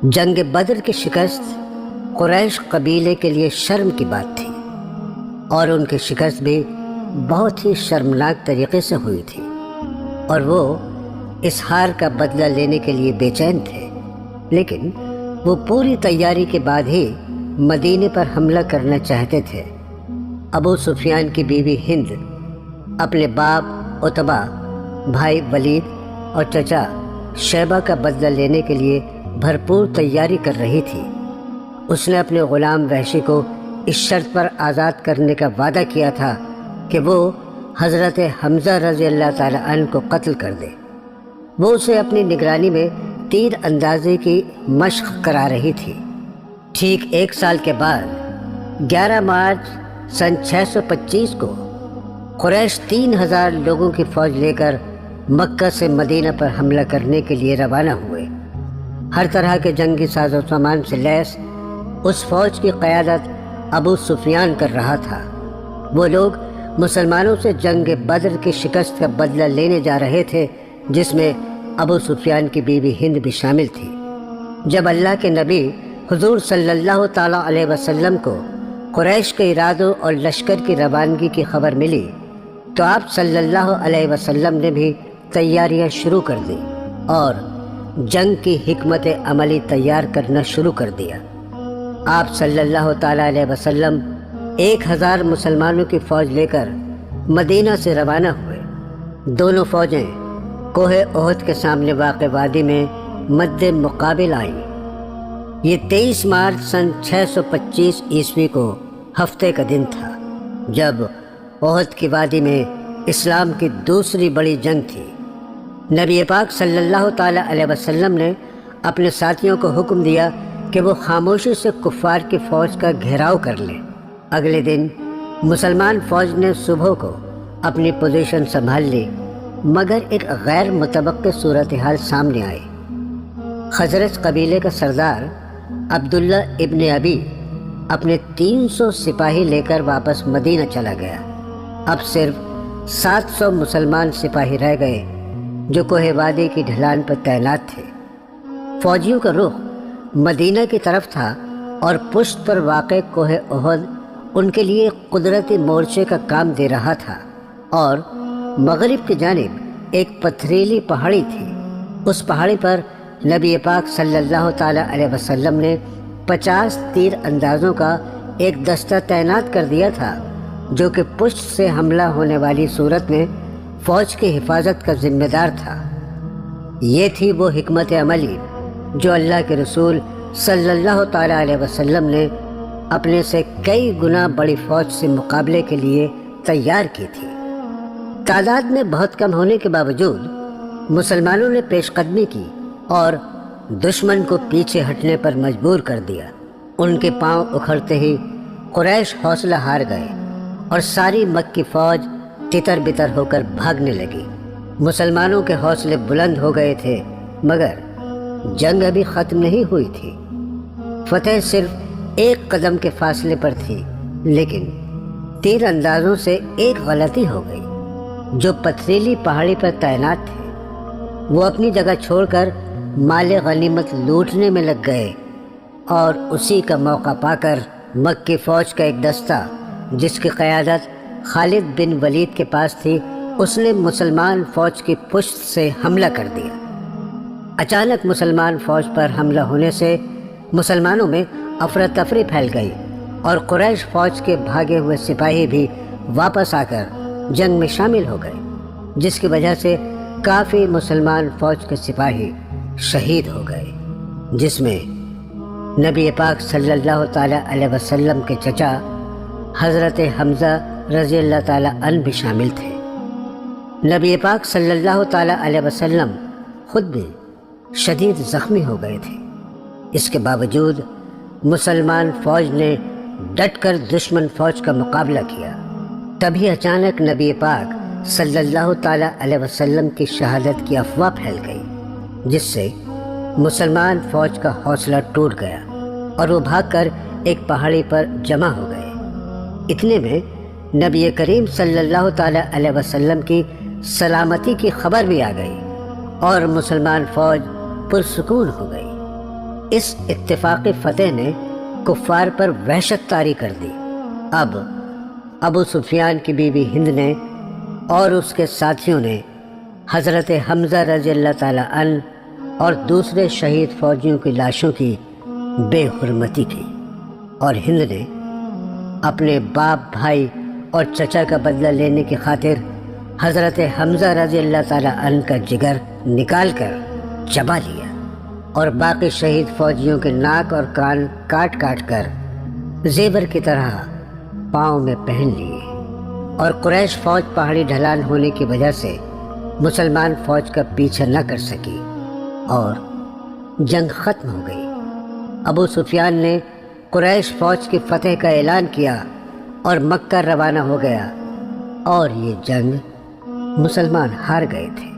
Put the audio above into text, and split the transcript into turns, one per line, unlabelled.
جنگ بدر کی شکست قریش قبیلے کے لیے شرم کی بات تھی، اور ان کی شکست بھی بہت ہی شرمناک طریقے سے ہوئی تھی، اور وہ اس ہار کا بدلہ لینے کے لیے بے چین تھے۔ لیکن وہ پوری تیاری کے بعد ہی مدینے پر حملہ کرنا چاہتے تھے۔ ابو سفیان کی بیوی ہند اپنے باپ عتبہ، بھائی ولید اور چچا شیبہ کا بدلہ لینے کے لیے بھرپور تیاری کر رہی تھی۔ اس نے اپنے غلام وحشی کو اس شرط پر آزاد کرنے کا وعدہ کیا تھا کہ وہ حضرت حمزہ رضی اللہ تعالیٰ عنہ کو قتل کر دے۔ وہ اسے اپنی نگرانی میں تیر اندازی کی مشق کرا رہی تھی۔ ٹھیک 1 سال کے بعد 11 مارچ سن 625 کو قریش 3000 لوگوں کی فوج لے کر مکہ سے مدینہ پر حملہ کرنے کے لیے روانہ ہوئے۔ ہر طرح کے جنگی ساز و سامان سے لیس اس فوج کی قیادت ابو سفیان کر رہا تھا۔ وہ لوگ مسلمانوں سے جنگ بدر کی شکست کا بدلہ لینے جا رہے تھے، جس میں ابو سفیان کی بیوی ہند بھی شامل تھی۔ جب اللہ کے نبی حضور صلی اللہ تعالیٰ علیہ وسلم کو قریش کے ارادوں اور لشکر کی روانگی کی خبر ملی تو آپ صلی اللہ علیہ وسلم نے بھی تیاریاں شروع کر دیں اور جنگ کی حکمت عملی تیار کرنا شروع کر دیا۔ آپ صلی اللہ تعالیٰ علیہ وسلم 1000 مسلمانوں کی فوج لے کر مدینہ سے روانہ ہوئے۔ دونوں فوجیں کوہ احد کے سامنے واقع وادی میں مد مقابل آئیں۔ یہ 23 مارچ سن 625 عیسوی کو ہفتے کا دن تھا، جب احد کی وادی میں اسلام کی دوسری بڑی جنگ تھی۔ نبی پاک صلی اللہ تعالیٰ علیہ وسلم نے اپنے ساتھیوں کو حکم دیا کہ وہ خاموشی سے کفار کی فوج کا گھیراؤ کر لیں۔ اگلے دن مسلمان فوج نے صبح کو اپنی پوزیشن سنبھال لی، مگر ایک غیر متوقع صورتحال سامنے آئی۔ خزرج قبیلے کا سردار عبداللہ ابن ابی اپنے 300 سپاہی لے کر واپس مدینہ چلا گیا۔ اب صرف 700 مسلمان سپاہی رہ گئے جو کوہ وادی کی ڈھلان پر تعینات تھے۔ فوجیوں کا رخ مدینہ کی طرف تھا اور پشت پر واقع کوہ احد ان کے لیے قدرتی مورچے کا کام دے رہا تھا، اور مغرب کی جانب ایک پتھریلی پہاڑی تھی۔ اس پہاڑی پر نبی پاک صلی اللہ تعالیٰ علیہ وسلم نے 50 تیر اندازوں کا ایک دستہ تعینات کر دیا تھا، جو کہ پشت سے حملہ ہونے والی صورت میں فوج کی حفاظت کا ذمہ دار تھا۔ یہ تھی وہ حکمت عملی جو اللہ کے رسول صلی اللہ تعالیٰ علیہ وسلم نے اپنے سے کئی گنا بڑی فوج سے مقابلے کے لیے تیار کی تھی۔ تعداد میں بہت کم ہونے کے باوجود مسلمانوں نے پیش قدمی کی اور دشمن کو پیچھے ہٹنے پر مجبور کر دیا۔ ان کے پاؤں اکھڑتے ہی قریش حوصلہ ہار گئے اور ساری مکی فوج تتر بتر ہو کر بھاگنے لگی۔ مسلمانوں کے حوصلے بلند ہو گئے تھے، مگر جنگ ابھی ختم نہیں ہوئی تھی۔ فتح صرف 1 قدم کے فاصلے پر تھی، لیکن تیر اندازوں سے ایک غلطی ہو گئی۔ جو پتھریلی پہاڑی پر تعینات تھے وہ اپنی جگہ چھوڑ کر مال غنیمت لوٹنے میں لگ گئے، اور اسی کا موقع پا کر مکی فوج کا ایک دستہ جس کی قیادت خالد بن ولید کے پاس تھی، اس نے مسلمان فوج کی پشت سے حملہ کر دیا۔ اچانک مسلمان فوج پر حملہ ہونے سے مسلمانوں میں افراتفری پھیل گئی، اور قریش فوج کے بھاگے ہوئے سپاہی بھی واپس آ کر جنگ میں شامل ہو گئے، جس کی وجہ سے کافی مسلمان فوج کے سپاہی شہید ہو گئے، جس میں نبی پاک صلی اللہ تعالیٰ علیہ وسلم کے چچا حضرت حمزہ رضی اللہ تعالیٰ عنہ بھی شامل تھے۔ نبی پاک صلی اللہ تعالیٰ علیہ وسلم خود بھی شدید زخمی ہو گئے تھے۔ اس کے باوجود مسلمان فوج نے ڈٹ کر دشمن فوج کا مقابلہ کیا۔ تبھی اچانک نبی پاک صلی اللہ تعالیٰ علیہ وسلم کی شہادت کی افواہ پھیل گئی، جس سے مسلمان فوج کا حوصلہ ٹوٹ گیا اور وہ بھاگ کر ایک پہاڑی پر جمع ہو گئے۔ اتنے میں نبی کریم صلی اللہ تعالیٰ علیہ وسلم کی سلامتی کی خبر بھی آ گئی اور مسلمان فوج پرسکون ہو گئی۔ اس اتفاقی فتح نے کفار پر وحشت طاری کر دی۔ اب ابو سفیان کی بیوی ہند نے اور اس کے ساتھیوں نے حضرت حمزہ رضی اللہ تعالیٰ عنہ اور دوسرے شہید فوجیوں کی لاشوں کی بے حرمتی کی، اور ہند نے اپنے باپ، بھائی اور چچا کا بدلہ لینے کی خاطر حضرت حمزہ رضی اللہ تعالیٰ عنہ کا جگر نکال کر چبا لیا، اور باقی شہید فوجیوں کے ناک اور کان کاٹ کاٹ کر زیور کی طرح پاؤں میں پہن لیے، اور قریش فوج پہاڑی ڈھلان ہونے کی وجہ سے مسلمان فوج کا پیچھا نہ کر سکی اور جنگ ختم ہو گئی۔ ابو سفیان نے قریش فوج کی فتح کا اعلان کیا اور مکہ روانہ ہو گیا، اور یہ جنگ مسلمان ہار گئے تھے۔